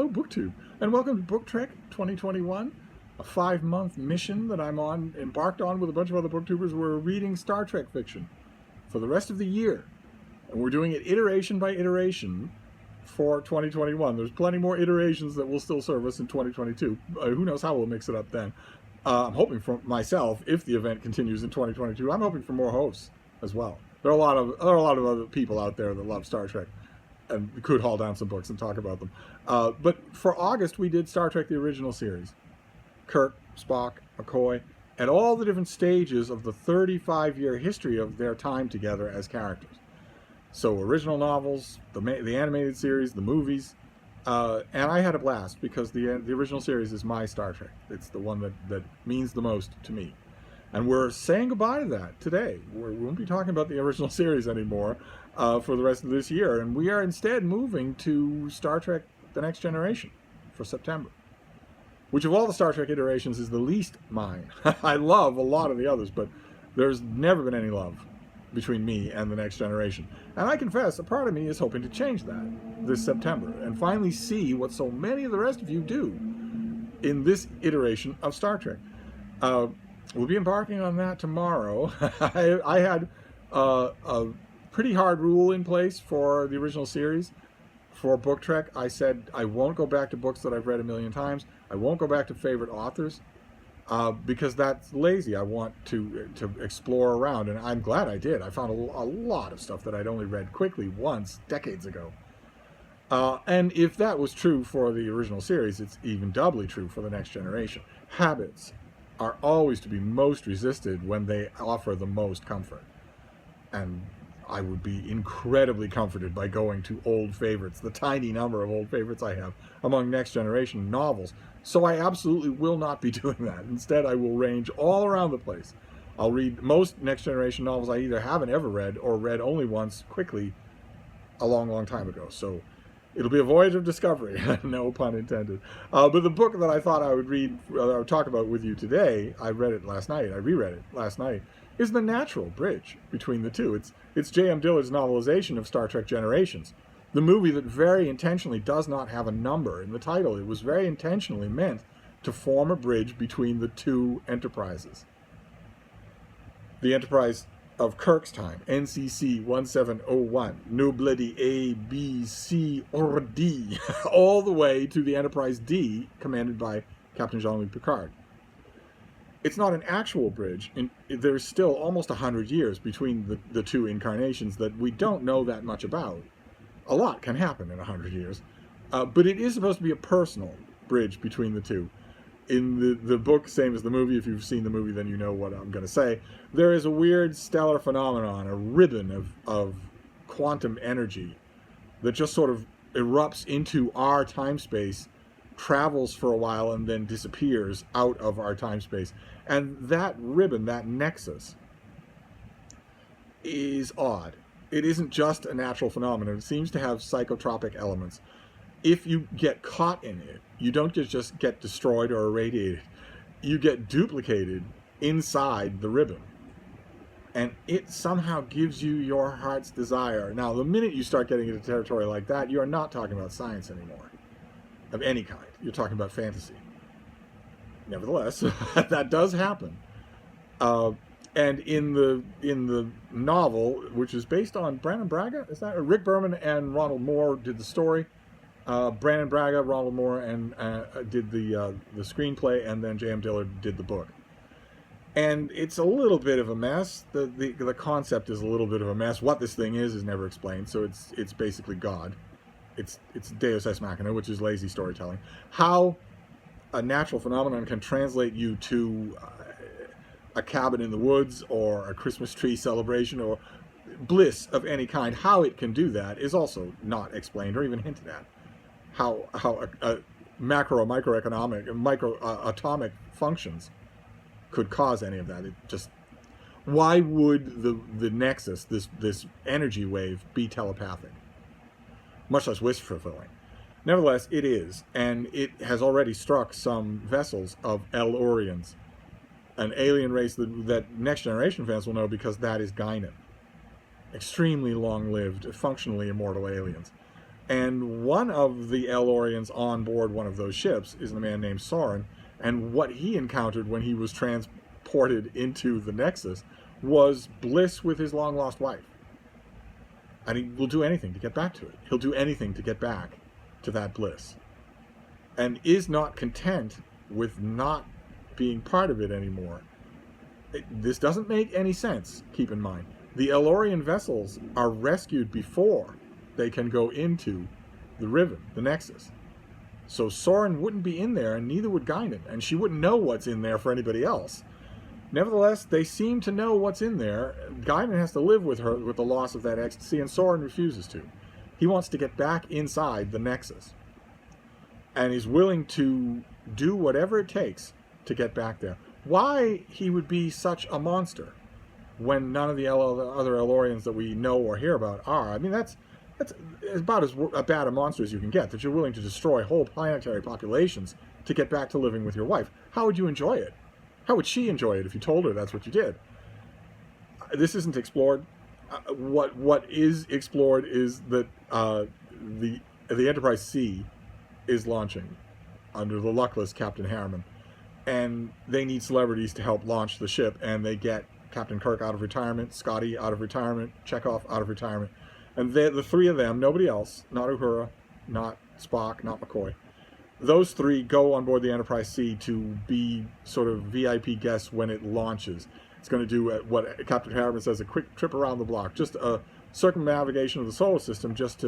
Hello, BookTube, and welcome to BookTrek 2021, a 5-month mission that I'm embarked on with a bunch of other booktubers. We're reading Star Trek fiction for the rest of the year, and we're doing it iteration by iteration for 2021. There's plenty more iterations that will still serve us in 2022. Who knows how we'll mix it up then. I'm hoping for myself, if the event continues in 2022, I'm hoping for more hosts as well. There are a lot of other people out there that love Star Trek and could haul down some books and talk about them. But for August, we did Star Trek, the original series. Kirk, Spock, McCoy, and all the different stages of the 35-year history of their time together as characters. So original novels, the animated series, the movies, and I had a blast because the original series is my Star Trek. It's the one that means the most to me. And we're saying goodbye to that today. We won't be talking about the original series anymore for the rest of this year. And we are instead moving to Star Trek The Next Generation for September, which of all the Star Trek iterations is the least mine. I love a lot of the others, but there's never been any love between me and The Next Generation. And I confess, a part of me is hoping to change that this September and finally see what so many of the rest of you do in this iteration of Star Trek. We'll be embarking on that tomorrow. I had a pretty hard rule in place for the original series. For BookTrek, I said I won't go back to books that I've read a million times. I won't go back to favorite authors because that's lazy. I want to explore around, and I'm glad I did. I found a lot of stuff that I'd only read quickly once, decades ago. And if that was true for the original series, it's even doubly true for The Next Generation. Habits are always to be most resisted when they offer the most comfort. And I would be incredibly comforted by going to old favorites, the tiny number of old favorites I have among Next Generation novels. So I absolutely will not be doing that. Instead, I will range all around the place. I'll read most Next Generation novels I either haven't ever read or read only once quickly a long, long time ago. So it'll be a voyage of discovery, no pun intended. But the book that I thought I would read, or talk about with you today, I read it last night, I reread it last night, is The Natural Bridge between the two. It's J.M. Dillard's novelization of Star Trek Generations, the movie that very intentionally does not have a number in the title. It was very intentionally meant to form a bridge between the two enterprises. The Enterprise of Kirk's time, NCC 1701, no bloody A, B, C, or D, all the way to the Enterprise D, commanded by Captain Jean-Luc Picard. It's not an actual bridge. There's still almost 100 years between the two incarnations that we don't know that much about. A lot can happen in 100 years, but it is supposed to be a personal bridge between the two. In the book, same as the movie, if you've seen the movie, then you know what I'm going to say. There is a weird stellar phenomenon, a ribbon of quantum energy that just sort of erupts into our time-space, travels for a while, and then disappears out of our time-space. And that ribbon, that nexus, is odd. It isn't just a natural phenomenon. It seems to have psychotropic elements. If you get caught in it, you don't just get destroyed or irradiated. You get duplicated inside the ribbon. And it somehow gives you your heart's desire. Now, the minute you start getting into territory like that, you are not talking about science anymore, of any kind. You're talking about fantasy. Nevertheless, that does happen. And in the novel, which is based on Brannon Braga, is that Rick Berman and Ronald Moore did the story. Brannon Braga, Ronald Moore, and did the screenplay, and then J.M. Dillard did the book. And it's a little bit of a mess. The concept is a little bit of a mess. What this thing is never explained. So it's basically God. It's Deus Ex Machina, which is lazy storytelling. How a natural phenomenon can translate you to a cabin in the woods or a Christmas tree celebration or bliss of any kind, how it can do that is also not explained or even hinted at. How a macro, microeconomic, and atomic functions could cause any of that. It just, why would the nexus, this energy wave, be telepathic? Much less wish-fulfilling. Nevertheless, it is, and it has already struck some vessels of El-Orians, an alien race that Next Generation fans will know because that is Guinan. Extremely long-lived, functionally immortal aliens. And one of the Elorians on board one of those ships is a man named Soren, and what he encountered when he was transported into the Nexus was bliss with his long-lost wife. And he will do anything to get back to it. He'll do anything to get back to that bliss. And is not content with not being part of it anymore. This doesn't make any sense, keep in mind. The Elorian vessels are rescued before they can go into the Riven, the Nexus. So Soren wouldn't be in there, and neither would Guinan, and she wouldn't know what's in there for anybody else. Nevertheless, they seem to know what's in there. Guinan has to live with her, with the loss of that ecstasy, and Soren refuses to. He wants to get back inside the Nexus. And he's willing to do whatever it takes to get back there. Why he would be such a monster when none of the other Elorians that we know or hear about are. I mean, that's about as bad a monster as you can get, that you're willing to destroy whole planetary populations to get back to living with your wife. How would you enjoy it? How would she enjoy it if you told her that's what you did? This isn't explored. What is explored is that the Enterprise C is launching under the luckless Captain Harriman, and they need celebrities to help launch the ship, and they get Captain Kirk out of retirement, Scotty out of retirement, Chekhov out of retirement, and the three of them, nobody else, not Uhura, not Spock, not McCoy, those three go on board the Enterprise C to be sort of VIP guests when it launches. It's going to do what Captain Harriman says, a quick trip around the block, just a circumnavigation of the solar system, just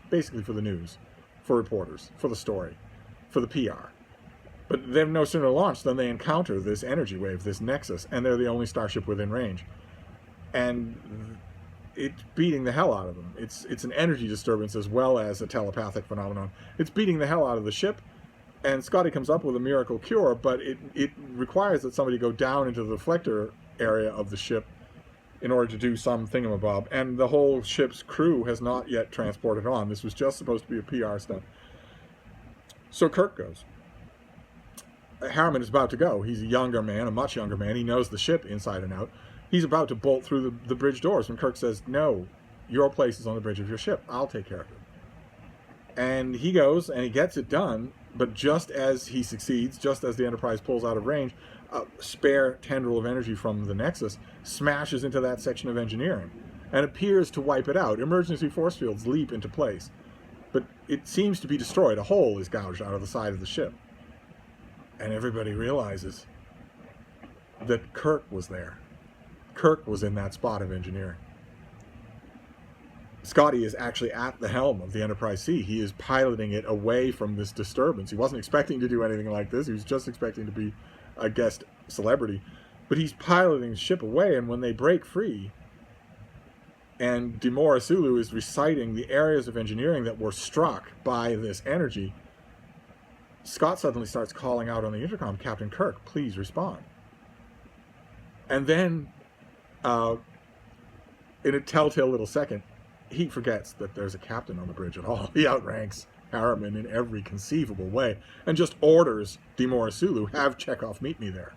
basically for the news, for reporters, for the story, for the PR. But they've no sooner launched than they encounter this energy wave, this Nexus, and they're the only starship within range. And it's beating the hell out of them. It's an energy disturbance as well as a telepathic phenomenon. It's beating the hell out of the ship, and Scotty comes up with a miracle cure, but it requires that somebody go down into the deflector area of the ship in order to do some thingamabob, and the whole ship's crew has not yet transported on. This was just supposed to be a PR stunt. So Kirk goes. Harriman is about to go. He's a younger man, a much younger man. He knows the ship inside and out. He's about to bolt through the bridge doors when Kirk says, "No, your place is on the bridge of your ship. I'll take care of it." And he goes and he gets it done, but just as he succeeds, just as the Enterprise pulls out of range, a spare tendril of energy from the Nexus smashes into that section of engineering and appears to wipe it out. Emergency force fields leap into place, but it seems to be destroyed. A hole is gouged out of the side of the ship. And everybody realizes that Kirk was there. Kirk was in that spot of engineering. Scotty is actually at the helm of the Enterprise C. He is piloting it away from this disturbance. He wasn't expecting to do anything like this. He was just expecting to be a guest celebrity. But he's piloting the ship away, and when they break free, and Demora Sulu is reciting the areas of engineering that were struck by this energy, Scott suddenly starts calling out on the intercom, "Captain Kirk, please respond." And then, in a telltale little second, he forgets that there's a captain on the bridge at all. He outranks Harriman in every conceivable way and just orders Demora Sulu, "Have Chekhov meet me there."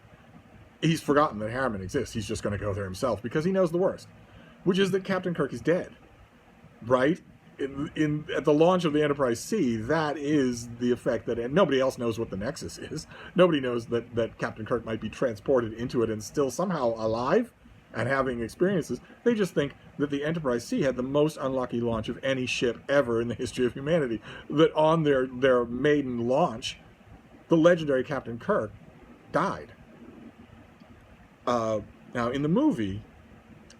He's forgotten that Harriman exists. He's just going to go there himself because he knows the worst, which is that Captain Kirk is dead, right? At the launch of the Enterprise C, that is the effect that, and nobody else knows what the Nexus is. Nobody knows that Captain Kirk might be transported into it and still somehow alive and having experiences. They just think that the Enterprise C had the most unlucky launch of any ship ever in the history of humanity. That on their maiden launch, the legendary Captain Kirk died. Now, in the movie,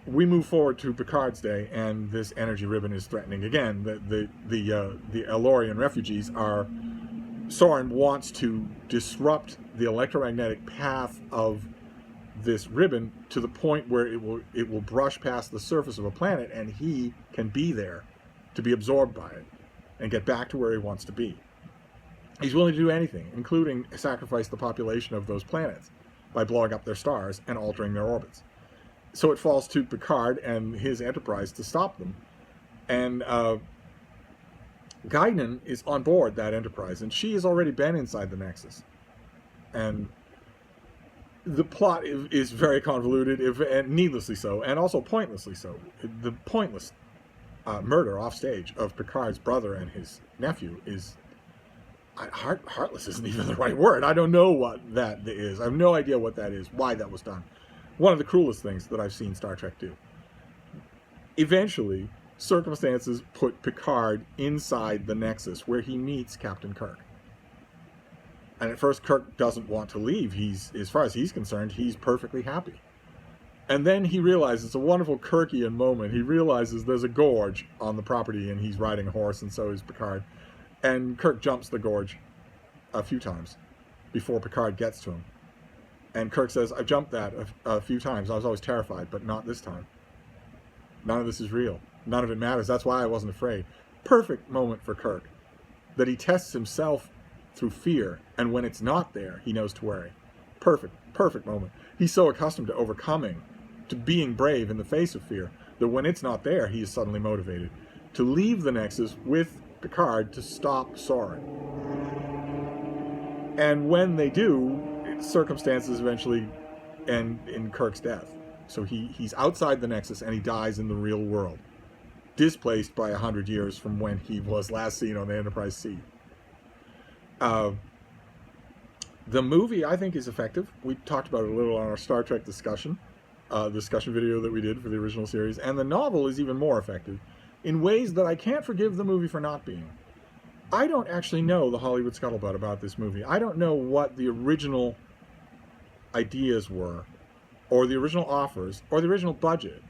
we move forward to Picard's day, and this energy ribbon is threatening again. The Elorian refugees are... Soren wants to disrupt the electromagnetic path of this ribbon to the point where it will brush past the surface of a planet, and he can be there to be absorbed by it and get back to where he wants to be. He's willing to do anything, including sacrifice the population of those planets by blowing up their stars and altering their orbits. So it falls to Picard and his Enterprise to stop them. And Guinan is on board that Enterprise, and she has already been inside the Nexus. And the plot is very convoluted, and needlessly so, and also pointlessly so. The pointless murder off stage of Picard's brother and his nephew is heartless isn't even the right word. I don't know what that is. I have no idea what that is, why that was done. One of the cruelest things that I've seen Star Trek do. Eventually, circumstances put Picard inside the Nexus where he meets Captain Kirk. And at first, Kirk doesn't want to leave. As far as he's concerned, he's perfectly happy. And then he realizes, it's a wonderful Kirkian moment, he realizes there's a gorge on the property and he's riding a horse, and so is Picard. And Kirk jumps the gorge a few times before Picard gets to him. And Kirk says, I've jumped that a few times. I was always terrified, but not this time. None of this is real. None of it matters. That's why I wasn't afraid. Perfect moment for Kirk. That he tests himself through fear, and when it's not there, he knows to worry. Perfect moment. He's so accustomed to overcoming, to being brave in the face of fear, that when it's not there, he is suddenly motivated to leave the Nexus with Picard to stop Soren. And when they do, circumstances eventually end in Kirk's death. So he's outside the Nexus and he dies in the real world, displaced by 100 years from when he was last seen on the Enterprise C. The movie, I think, is effective. We talked about it a little on our Star Trek discussion video that we did for the original series, and the novel is even more effective in ways that I can't forgive the movie for not being. I don't actually know the Hollywood scuttlebutt about this movie. I don't know what the original ideas were, or the original offers, or the original budget.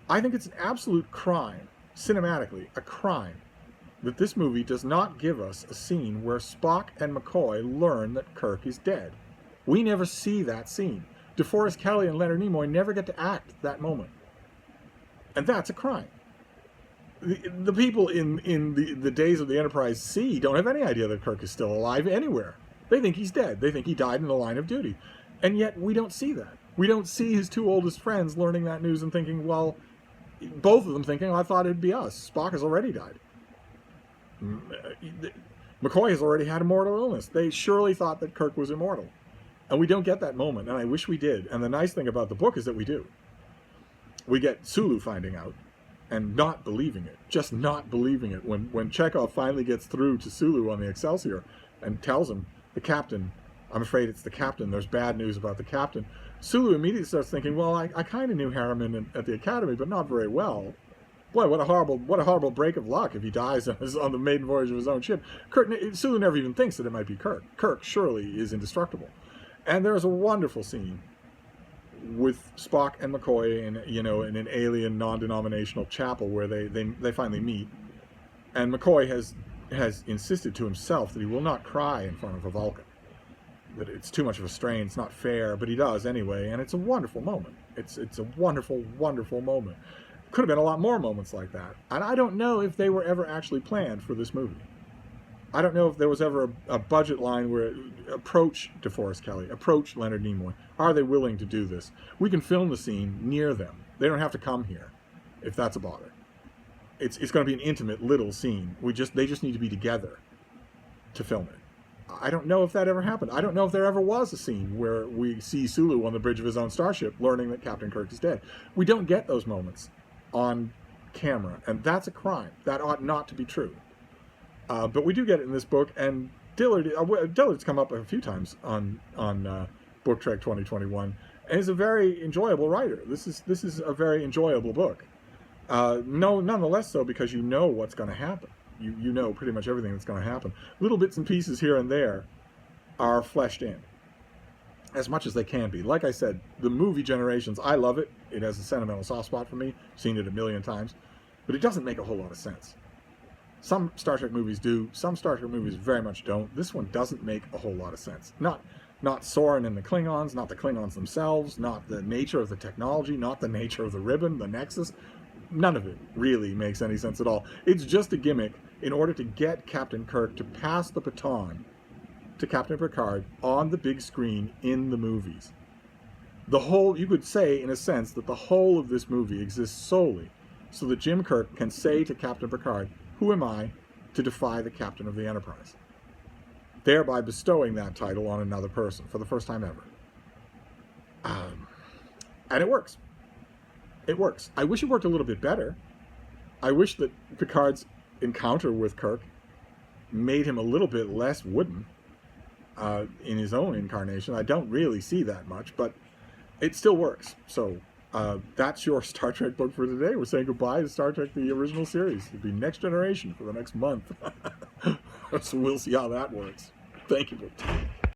I think it's an absolute crime, cinematically, a crime, that this movie does not give us a scene where Spock and McCoy learn that Kirk is dead. We never see that scene. DeForest Kelley and Leonard Nimoy never get to act that moment. And that's a crime. The people in the days of the Enterprise C don't have any idea that Kirk is still alive anywhere. They think he's dead. They think he died in the line of duty. And yet we don't see that. We don't see his two oldest friends learning that news and thinking, well, both of them thinking, I thought it'd be us. Spock has already died. McCoy has already had a mortal illness. They surely thought that Kirk was immortal. And we don't get that moment, and I wish we did. And the nice thing about the book is that we do. We get Sulu finding out and not believing it, just not believing it. When Chekhov finally gets through to Sulu on the Excelsior and tells him, the captain, I'm afraid it's the captain, there's bad news about the captain, Sulu immediately starts thinking, well, I kind of knew Harriman at the Academy, but not very well. Boy, what a horrible break of luck if he dies on the maiden voyage of his own ship. Sulu never even thinks that it might be Kirk. Kirk surely is indestructible. And there's a wonderful scene with Spock and McCoy in an alien non-denominational chapel where they finally meet. And McCoy has insisted to himself that he will not cry in front of a Vulcan. That it's too much of a strain, it's not fair, but he does anyway, and it's a wonderful moment. It's a wonderful, wonderful moment. Could have been a lot more moments like that. And I don't know if they were ever actually planned for this movie. I don't know if there was ever a budget line where approach DeForest Kelley, approach Leonard Nimoy. Are they willing to do this? We can film the scene near them. They don't have to come here, if that's a bother. It's going to be an intimate little scene. They just need to be together to film it. I don't know if that ever happened. I don't know if there ever was a scene where we see Sulu on the bridge of his own starship learning that Captain Kirk is dead. We don't get those moments on camera, and that's a crime. That ought not to be true. But we do get it in this book, and Dillard's come up a few times on BookTrek 2021, and is a very enjoyable writer. This is a very enjoyable book. Nonetheless so, because you know what's going to happen. You know pretty much everything that's going to happen. Little bits and pieces here and there are fleshed in, as much as they can be. Like I said, the movie Generations, I love it. It has a sentimental soft spot for me. Seen it a million times. But it doesn't make a whole lot of sense. Some Star Trek movies do. Some Star Trek movies very much don't. This one doesn't make a whole lot of sense. Not Soren and the Klingons, not the Klingons themselves, not the nature of the technology, not the nature of the ribbon, the Nexus. None of it really makes any sense at all. It's just a gimmick in order to get Captain Kirk to pass the baton to Captain Picard on the big screen in the movies. You could say, in a sense, that the whole of this movie exists solely so that Jim Kirk can say to Captain Picard, who am I to defy the captain of the Enterprise? Thereby bestowing that title on another person for the first time ever. And it works. It works. I wish it worked a little bit better. I wish that Picard's encounter with Kirk made him a little bit less wooden in his own incarnation. I don't really see that much, but it still works. So that's your Star Trek book for today. We're saying goodbye to Star Trek, the original series. It'll be Next Generation for the next month. So we'll see how that works. Thank you, BookTrek.